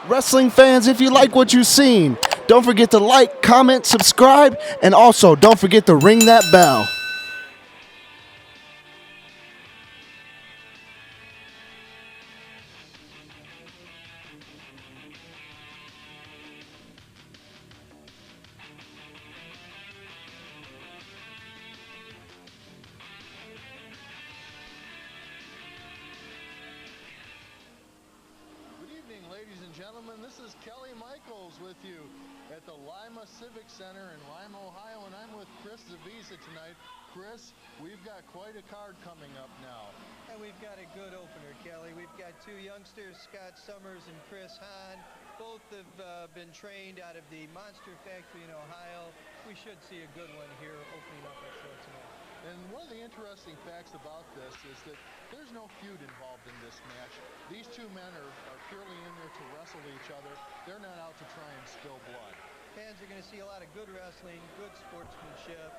Wrestling fans, if you like what you've seen, don't forget to like, comment, subscribe, and also don't forget to ring that bell. Good evening, ladies and gentlemen. This is Kelly Michaels with you at the Lima Civic Center in Lima, Ohio, and I'm with Chris Zavisa tonight. Chris, we've got quite a card coming up now. And we've got a good opener, Kelly. We've got two youngsters, Scott Summers and Chris Haan. Both have been trained out of the Monster Factory in Ohio. We should see a good one here opening up our show tonight. And one of the interesting facts about this is that there's no feud involved in this match. These two men are purely in there to wrestle each other. They're not out to try and spill blood. Fans are going to see a lot of good wrestling, good sportsmanship,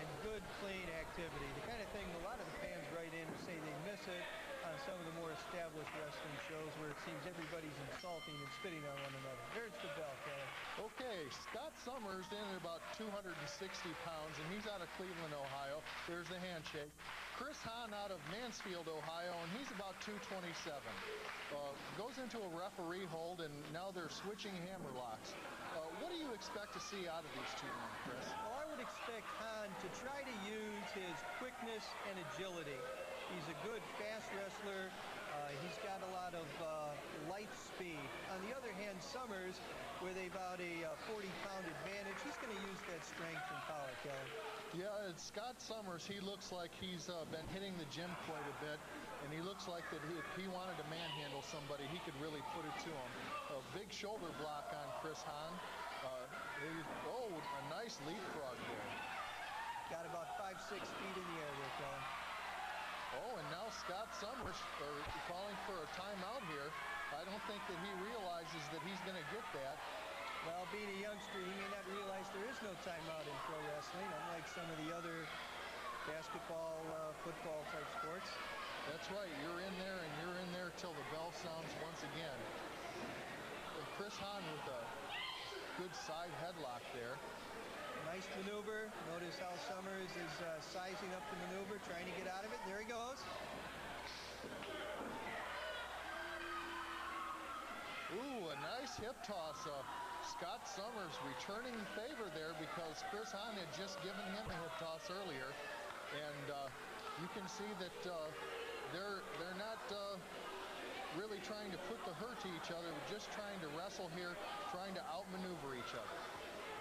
and good, clean activity. The kind of thing a lot of the fans write in and say they miss it on some of the more established wrestling shows where it seems everybody's insulting and spitting on one another. There's the bell, Kelly. Okay, Scott Summers in at about 260 pounds, and he's out of Cleveland, Ohio. There's the handshake. Chris Haan out of Mansfield, Ohio, and he's about 227. Goes into a referee hold, and now they're switching hammerlocks. What do you expect to see out of these two men, Chris? Well, I would expect Haan to try to use his quickness and agility. He's a good, fast wrestler. He's got a lot of light speed. On the other hand, Summers, with about a 40-pound advantage, he's going to use that strength and power, Kelly. Yeah, it's Scott Summers. He looks like he's been hitting the gym quite a bit, and he looks like that if he wanted to manhandle somebody, he could really put it to him. A big shoulder block on Chris Haan. A nice leapfrog there. Got about 5-6 feet in the air there, Kelly. Oh, and now Scott Summers calling for a timeout here. I don't think that he realizes that he's going to get that. Well, being a youngster, he may not realize there is no timeout in pro wrestling, unlike some of the other basketball, football type sports. That's right. You're in there, and you're in there till the bell sounds once again. And Chris Haan with a good side headlock there. Nice maneuver. Notice how Summers is sizing up the maneuver, trying to get out of it. There he goes. Ooh, a nice hip toss. Scott Summers returning favor there because Chris Haan had just given him a hip toss earlier. And you can see that they're not really trying to put the hurt to each other, but just trying to wrestle here, trying to outmaneuver each other.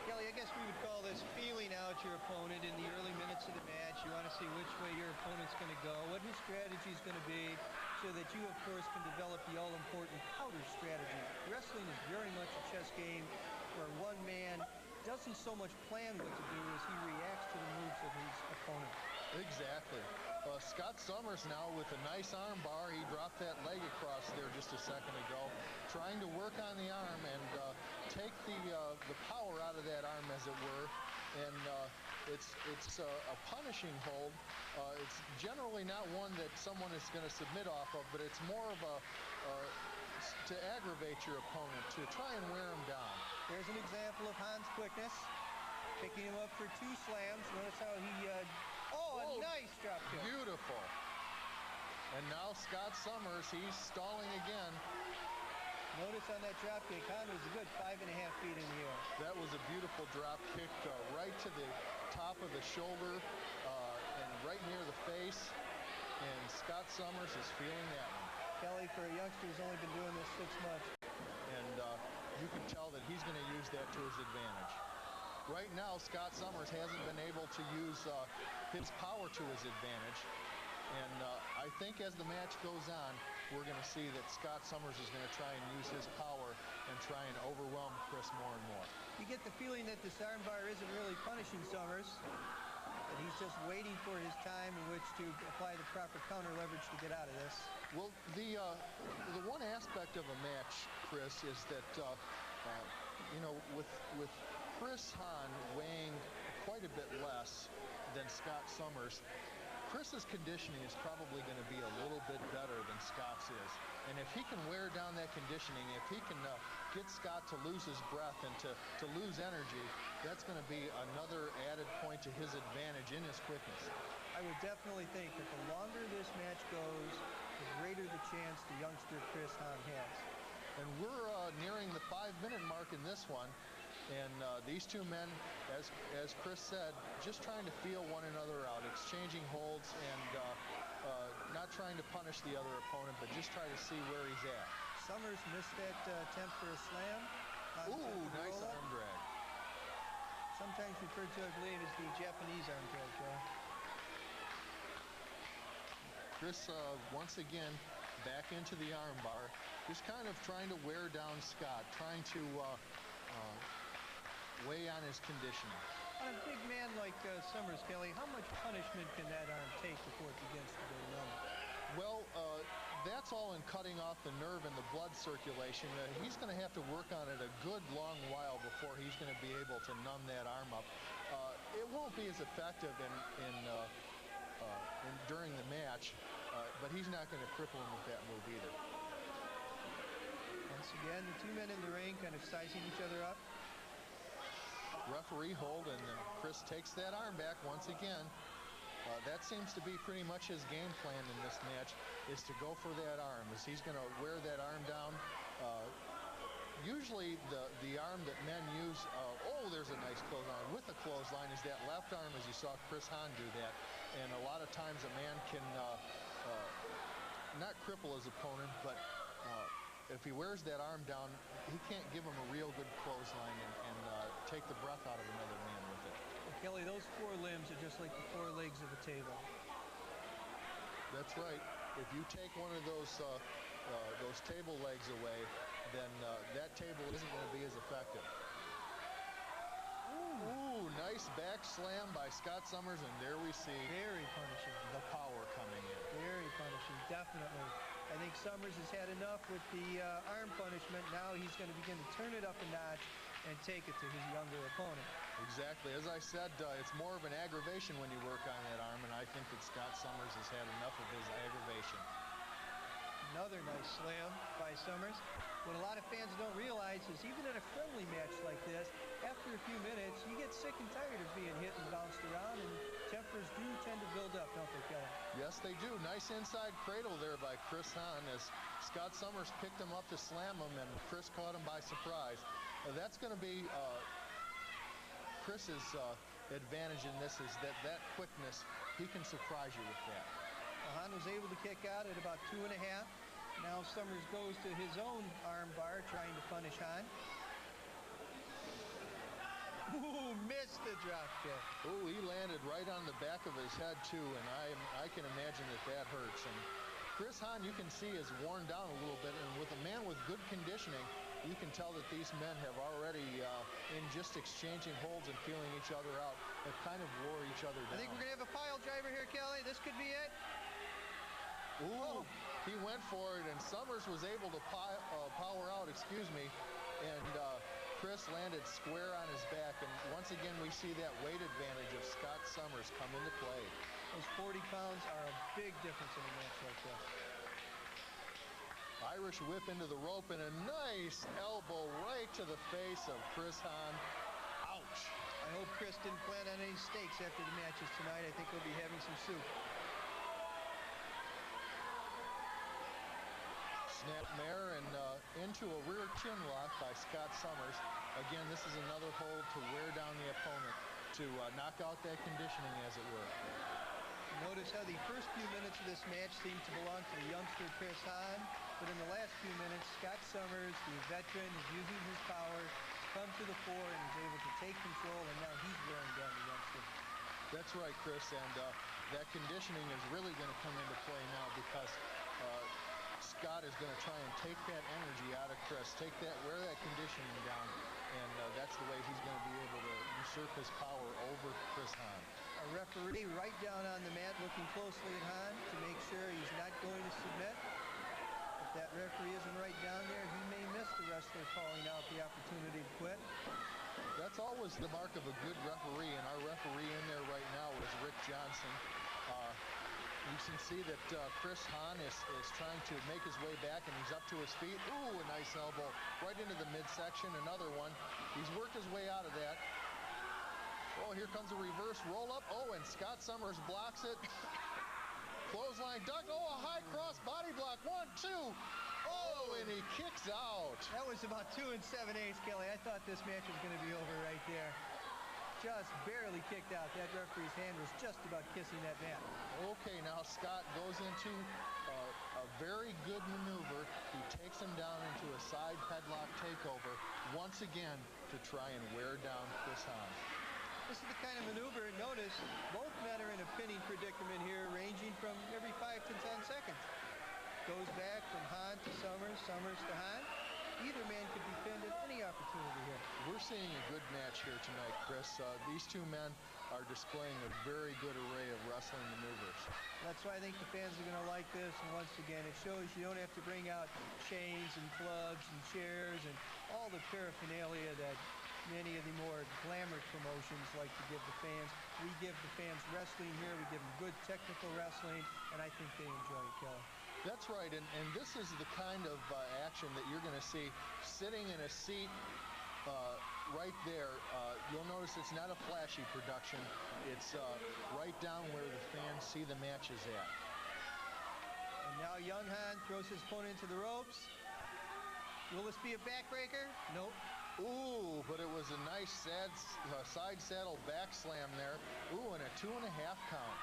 Kelly, I guess we would call this feeling out your opponent in the early minutes of the match. You want to see which way your opponent's going to go, what his strategy is going to be, so that you, of course, can develop the all-important counter strategy. Wrestling is very much a chess game where one man doesn't so much plan what to do as he reacts to the moves of his opponent. Exactly. Scott Summers now with a nice arm bar. He dropped that leg across there just a second ago, trying to work on the arm and take the power out of that arm, as it were. And it's a punishing hold. It's generally not one that someone is going to submit off of, but it's more of a to aggravate your opponent, to try and wear him down. There's an example of Haan's quickness, picking him up for 2 slams. Notice how he a nice drop kick. Beautiful. And now Scott Summers, he's stalling again. Notice on that drop kick, Haan was a good 5.5 feet in the air. That was a beautiful drop kick right to the top of the shoulder and right near the face. And Scott Summers is feeling that one. Kelly, for a youngster who's only been doing this 6 months. And you can tell that he's going to use that to his advantage. Right now, Scott Summers hasn't been able to use his power to his advantage. And I think as the match goes on, we're going to see that Scott Summers is going to try and use his power and try and overwhelm Chris more and more. You get the feeling that this armbar isn't really punishing Summers, that he's just waiting for his time in which to apply the proper counter leverage to get out of this. Well, the one aspect of a match, Chris, is that with Chris Haan weighing quite a bit less than Scott Summers, Chris's conditioning is probably going to be a little bit better than Scott's is. And if he can wear down that conditioning, if he can get Scott to lose his breath and to lose energy, that's going to be another added point to his advantage in his quickness. I would definitely think that the longer this match goes, the greater the chance the youngster Chris Haan has. And we're nearing the 5-minute mark in this one. And these two men, as Chris said, just trying to feel one another out, exchanging holds and not trying to punish the other opponent, but just try to see where he's at. Summers missed that attempt for a slam. Ooh, nice arm drag. Sometimes referred to, I believe, as the Japanese arm drag, Joe. Chris, once again, back into the arm bar, just kind of trying to wear down Scott, trying to weigh on his conditioning. On a big man like Summers, Kelly, how much punishment can that arm take before it begins to go numb? Well, that's all in cutting off the nerve and the blood circulation. He's going to have to work on it a good long while before he's going to be able to numb that arm up. It won't be as effective during the match, but he's not going to cripple him with that move either. Once again, the two men in the ring kind of sizing each other up. Referee hold, and then Chris takes that arm back once again. That seems to be pretty much his game plan in this match, is to go for that arm, as he's going to wear that arm down. Usually the arm that men use, there's a nice clothesline. With the clothesline is that left arm, as you saw Chris Haan do that. And a lot of times a man can not cripple his opponent, but if he wears that arm down, he can't give him a real good clothesline and take the breath out of another man with it. Well, Kelly, those four limbs are just like the four legs of a table. That's right. If you take one of those table legs away, then that table isn't going to be as effective. Ooh, nice back slam by Scott Summers, and there we see Very punishing. the power coming in. Very punishing, definitely. I think Summers has had enough with the arm punishment. Now he's going to begin to turn it up a notch and take it to his younger opponent. Exactly. As I said, it's more of an aggravation when you work on that arm, and I think that Scott Summers has had enough of his aggravation. Another nice slam by Summers. What a lot of fans don't realize is even in a friendly match like this, after a few minutes, you get sick and tired of being hit and bounced around, and tempers do tend to build up, don't they, Kelly? Yes, they do. Nice inside cradle there by Chris Haan as Scott Summers picked him up to slam him, and Chris caught him by surprise. That's going to be Chris's advantage in this, is that quickness. He can surprise you with that. Haan was able to kick out at about 2.5. Now Summers goes to his own arm bar, trying to punish Haan. Ooh, missed the drop kick. Ooh, he landed right on the back of his head too, and I can imagine that hurts. And Chris Haan, you can see, is worn down a little bit, and with a man with good conditioning, you can tell that these men have already, in just exchanging holds and feeling each other out, have kind of wore each other down. I think we're going to have a pile driver here, Kelly. This could be it. Ooh, he went for it, and Summers was able to power out, and Chris landed square on his back, and once again we see that weight advantage of Scott Summers come into play. Those 40 pounds are a big difference in a match like this. Irish whip into the rope, and a nice elbow right to the face of Chris Haan. Ouch. I hope Chris didn't plan on any steaks after the matches tonight. I think he'll be having some soup. Snapmare and into a rear chin lock by Scott Summers. Again, this is another hold to wear down the opponent, to knock out that conditioning, as it were. Notice how the first few minutes of this match seemed to belong to the youngster Chris Haan, but in the last few minutes, Scott Summers, the veteran, is using his power to come to the fore and is able to take control, and now he's wearing down the youngster. That's right, Chris, and that conditioning is really going to come into play now, because Scott is going to try and take that energy out of Chris, wear that conditioning down, and that's the way he's going to be able to usurp his power over Chris Haan. A referee right down on the mat looking closely at Haan to make sure he's not going to submit. If that referee isn't right down there, he may miss the wrestler calling out the opportunity to quit. That's always the mark of a good referee, and our referee in there right now is Rick Johnson. You can see that Chris Haan is trying to make his way back, and he's up to his feet. Ooh, a nice elbow right into the midsection. Another one. He's worked his way out of that. Oh, here comes a reverse roll-up. Oh, and Scott Summers blocks it. Clothesline duck. Oh, a high cross body block. 1, 2. Oh, and he kicks out. That was about 2 7/8, Kelly. I thought this match was going to be over right there. Just barely kicked out. That referee's hand was just about kissing that mat. Okay, now Scott goes into a very good maneuver. He takes him down into a side headlock takeover once again to try and wear down Chris Haan. This is the kind of maneuver, and notice both men are in a pinning predicament here, ranging from every 5 to 10 seconds. Goes back from Haan to Summers, Summers to Haan. Either man could be pinned at any opportunity here. We're seeing a good match here tonight, Chris. These two men are displaying a very good array of wrestling maneuvers. That's why I think the fans are going to like this, and once again, it shows you don't have to bring out chains and clubs and chairs and all the paraphernalia that many of the more glamour promotions like to give the fans. We give the fans wrestling here. We give them good technical wrestling, and I think they enjoy it, Kelly. That's right, and this is the kind of action that you're going to see sitting in a seat right there. You'll notice it's not a flashy production. It's right down where the fans see the matches at. And now young Haan throws his opponent into the ropes. Will this be a backbreaker? Nope. Ooh, but it was a nice side saddle back slam there. Ooh, and a 2.5 count.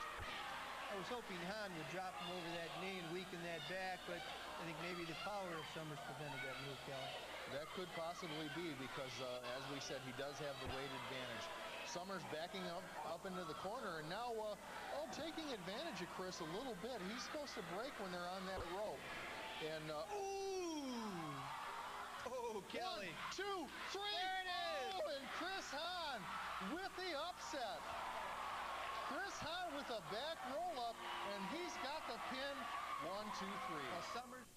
I was hoping Haan would drop him over that knee and weaken that back, but I think maybe the power of Summers prevented that move, Kelly. That could possibly be because, as we said, he does have the weight advantage. Summers backing up into the corner, and now taking advantage of Chris a little bit. He's supposed to break when they're on that rope. And, Oh, Kelly. 1, 2, 3. There it is. Oh, and Chris Haan with the upset. Chris Haan with a back roll-up, and he's got the pin. 1, 2, 3. Well, Summers